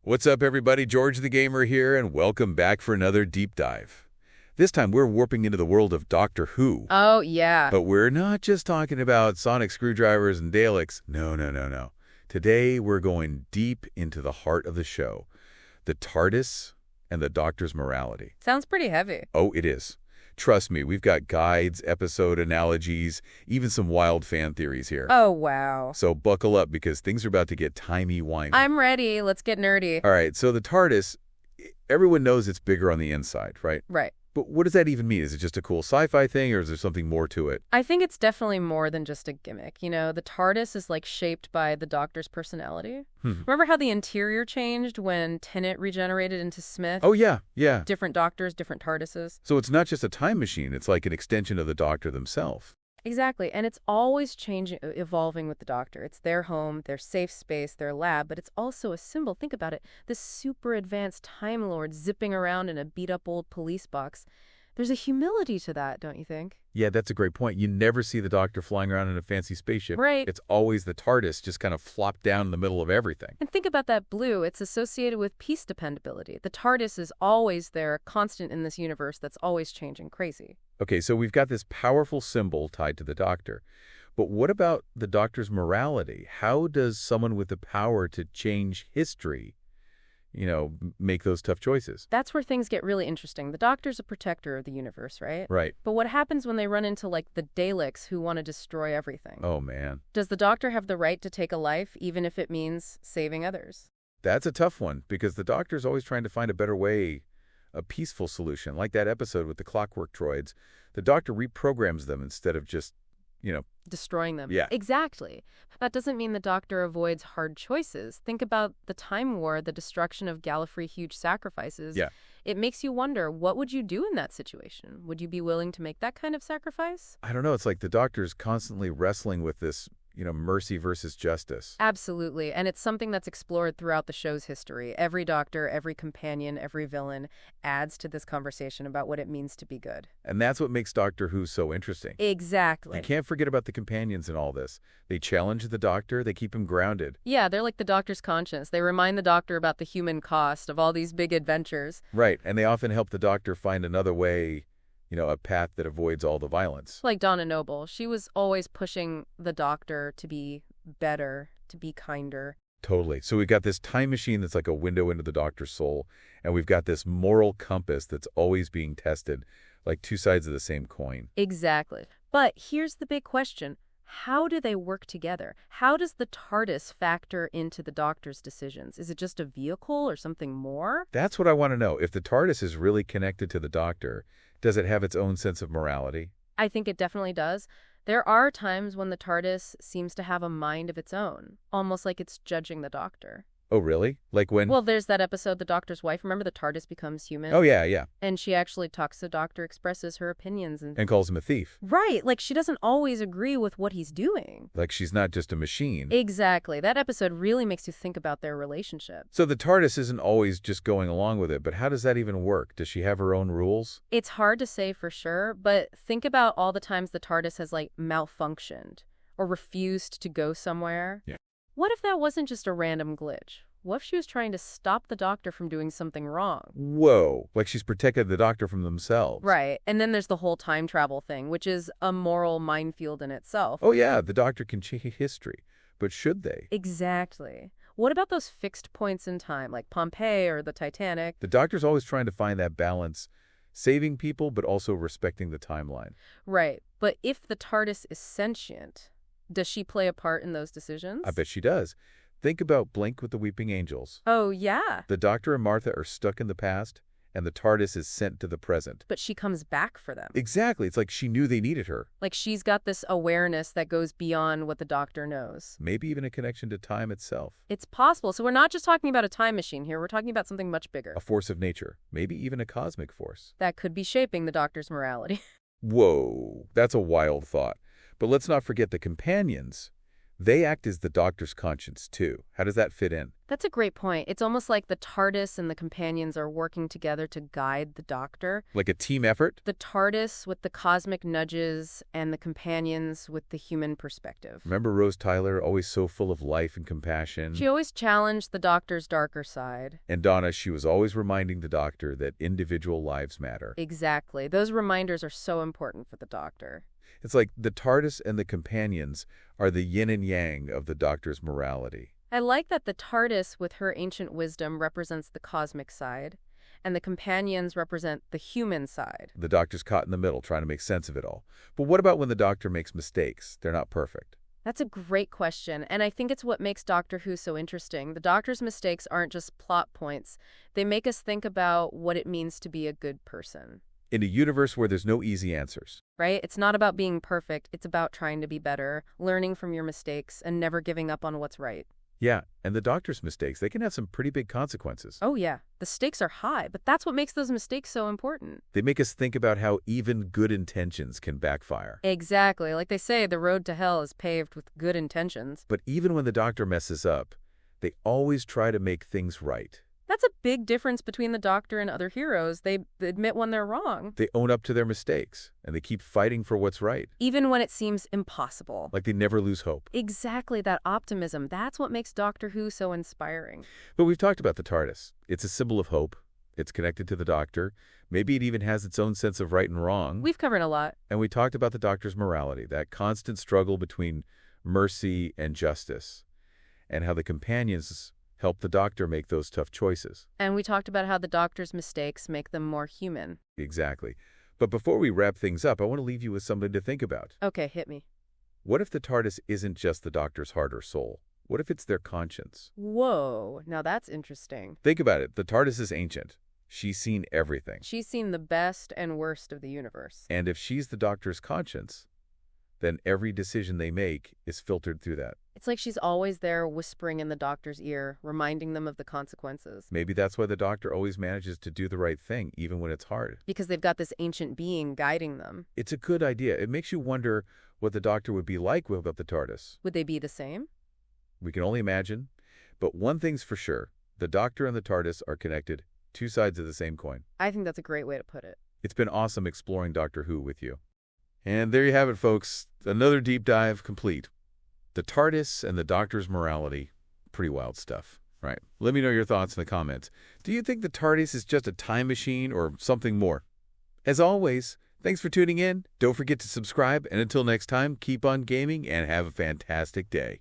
What's up, everybody? George the Gamer here, and welcome back for another deep dive. This time, we're warping into the world of Doctor Who. Oh, yeah. But we're not just talking about sonic screwdrivers and Daleks. No. Today, we're going deep into the heart of the show, the TARDIS and the Doctor's morality. Sounds pretty heavy. Oh, it is. Trust me, we've got guides, episode analogies, even some wild fan theories here. Oh, wow. So buckle up because things are about to get timey-wimey. I'm ready. Let's get nerdy. All right, so the TARDIS, everyone knows it's bigger on the inside, right? Right. But what does that even mean? Is it just a cool sci-fi thing, or is there something more to it? I think it's definitely more than just a gimmick. You know, the TARDIS is like shaped by the Doctor's personality. Remember how the interior changed when Tennant regenerated into Smith? Oh, yeah. Different Doctors, different TARDISes. So it's not just a time machine. It's like an extension of the Doctor themselves. Exactly. And it's always changing, evolving with the Doctor. It's their home, their safe space, their lab, but it's also a symbol. Think about it. This super advanced Time Lord zipping around in a beat-up old police box. There's a humility to that, don't you think? Yeah, that's a great point. You never see the Doctor flying around in a fancy spaceship. Right. It's always the TARDIS just kind of flopped down in the middle of everything. And think about that blue. It's associated with peace dependability. The TARDIS is always there, a constant in this universe that's always changing. Crazy. Okay, so we've got this powerful symbol tied to the Doctor. But what about the Doctor's morality? How does someone with the power to change history, make those tough choices? That's where things get really interesting. The Doctor's a protector of the universe, right? Right. But what happens when they run into, like, the Daleks who want to destroy everything? Oh, man. Does the Doctor have the right to take a life, even if it means saving others? That's a tough one, because the Doctor's always trying to find a better way, a peaceful solution. Like that episode with the clockwork droids. The Doctor reprograms them instead of just, destroying them. Yeah. Exactly. That doesn't mean the Doctor avoids hard choices. Think about the Time War, the destruction of Gallifrey, huge sacrifices. Yeah. It makes you wonder, what would you do in that situation? Would you be willing to make that kind of sacrifice? I don't know. It's like the Doctor's constantly wrestling with this, mercy versus justice. Absolutely. And it's something that's explored throughout the show's history. Every Doctor, every companion, every villain adds to this conversation about what it means to be good. And that's what makes Doctor Who so interesting. Exactly. You can't forget about the companions in all this. They challenge the Doctor. They keep him grounded. Yeah, they're like the Doctor's conscience. They remind the Doctor about the human cost of all these big adventures. Right. And they often help the Doctor find another way, a path that avoids all the violence. Like Donna Noble. She was always pushing the Doctor to be better, to be kinder. Totally. So we've got this time machine that's like a window into the Doctor's soul, and we've got this moral compass that's always being tested, like two sides of the same coin. Exactly. But here's the big question. How do they work together? How does the TARDIS factor into the Doctor's decisions? Is it just a vehicle or something more? That's what I want to know. If the TARDIS is really connected to the Doctor, does it have its own sense of morality? I think it definitely does. There are times when the TARDIS seems to have a mind of its own, almost like it's judging the Doctor. Oh, really? Like when... Well, there's that episode, The Doctor's Wife. Remember, the TARDIS becomes human? Oh, yeah. And she actually talks to the Doctor, expresses her opinions. And calls him a thief. Right. Like, she doesn't always agree with what he's doing. Like she's not just a machine. Exactly. That episode really makes you think about their relationship. So the TARDIS isn't always just going along with it, but how does that even work? Does she have her own rules? It's hard to say for sure, but think about all the times the TARDIS has, like, malfunctioned or refused to go somewhere. Yeah. What if that wasn't just a random glitch? What if she was trying to stop the Doctor from doing something wrong? Whoa, like she's protected the Doctor from themselves. Right. And then there's the whole time travel thing, which is a moral minefield in itself. Oh, yeah, the Doctor can change history. But should they? Exactly. What about those fixed points in time, like Pompeii or the Titanic? The Doctor's always trying to find that balance, saving people but also respecting the timeline. Right. But if the TARDIS is sentient, does she play a part in those decisions? I bet she does. Think about Blink with the Weeping Angels. Oh, yeah. The Doctor and Martha are stuck in the past, and the TARDIS is sent to the present. But she comes back for them. Exactly. It's like she knew they needed her. Like she's got this awareness that goes beyond what the Doctor knows. Maybe even a connection to time itself. It's possible. So we're not just talking about a time machine here. We're talking about something much bigger. A force of nature. Maybe even a cosmic force. That could be shaping the Doctor's morality. Whoa, that's a wild thought. But let's not forget the companions. They act as the Doctor's conscience, too. How does that fit in? That's a great point. It's almost like the TARDIS and the companions are working together to guide the Doctor. Like a team effort? The TARDIS with the cosmic nudges and the companions with the human perspective. Remember Rose Tyler, always so full of life and compassion? She always challenged the Doctor's darker side. And Donna, she was always reminding the Doctor that individual lives matter. Exactly. Those reminders are so important for the Doctor. It's like the TARDIS and the companions are the yin and yang of the Doctor's morality. I like that the TARDIS with her ancient wisdom represents the cosmic side, and the companions represent the human side. The Doctor's caught in the middle, trying to make sense of it all. But what about when the Doctor makes mistakes? They're not perfect. That's a great question, and I think it's what makes Doctor Who so interesting. The Doctor's mistakes aren't just plot points. They make us think about what it means to be a good person. In a universe where there's no easy answers. Right? It's not about being perfect. It's about trying to be better, learning from your mistakes, and never giving up on what's right. Yeah, and the Doctor's mistakes, they can have some pretty big consequences. Oh, yeah. The stakes are high, but that's what makes those mistakes so important. They make us think about how even good intentions can backfire. Exactly. Like they say, the road to hell is paved with good intentions. But even when the Doctor messes up, they always try to make things right. That's a big difference between the Doctor and other heroes. They admit when they're wrong. They own up to their mistakes, and they keep fighting for what's right. Even when it seems impossible. Like they never lose hope. Exactly, that optimism. That's what makes Doctor Who so inspiring. But we've talked about the TARDIS. It's a symbol of hope. It's connected to the Doctor. Maybe it even has its own sense of right and wrong. We've covered a lot. And we talked about the Doctor's morality, that constant struggle between mercy and justice, and how the companions help the Doctor make those tough choices. And we talked about how the Doctor's mistakes make them more human. Exactly. But before we wrap things up, I want to leave you with something to think about. Okay, hit me. What if the TARDIS isn't just the Doctor's heart or soul? What if it's their conscience? Whoa, now that's interesting. Think about it. The TARDIS is ancient. She's seen everything. She's seen the best and worst of the universe. And if she's the Doctor's conscience, then every decision they make is filtered through that. It's like she's always there whispering in the Doctor's ear, reminding them of the consequences. Maybe that's why the Doctor always manages to do the right thing, even when it's hard. Because they've got this ancient being guiding them. It's a good idea. It makes you wonder what the Doctor would be like without the TARDIS. Would they be the same? We can only imagine. But one thing's for sure. The Doctor and the TARDIS are connected, two sides of the same coin. I think that's a great way to put it. It's been awesome exploring Doctor Who with you. And there you have it, folks. Another deep dive complete. The TARDIS and the Doctor's morality. Pretty wild stuff, right? Let me know your thoughts in the comments. Do you think the TARDIS is just a time machine or something more? As always, thanks for tuning in. Don't forget to subscribe. And until next time, keep on gaming and have a fantastic day.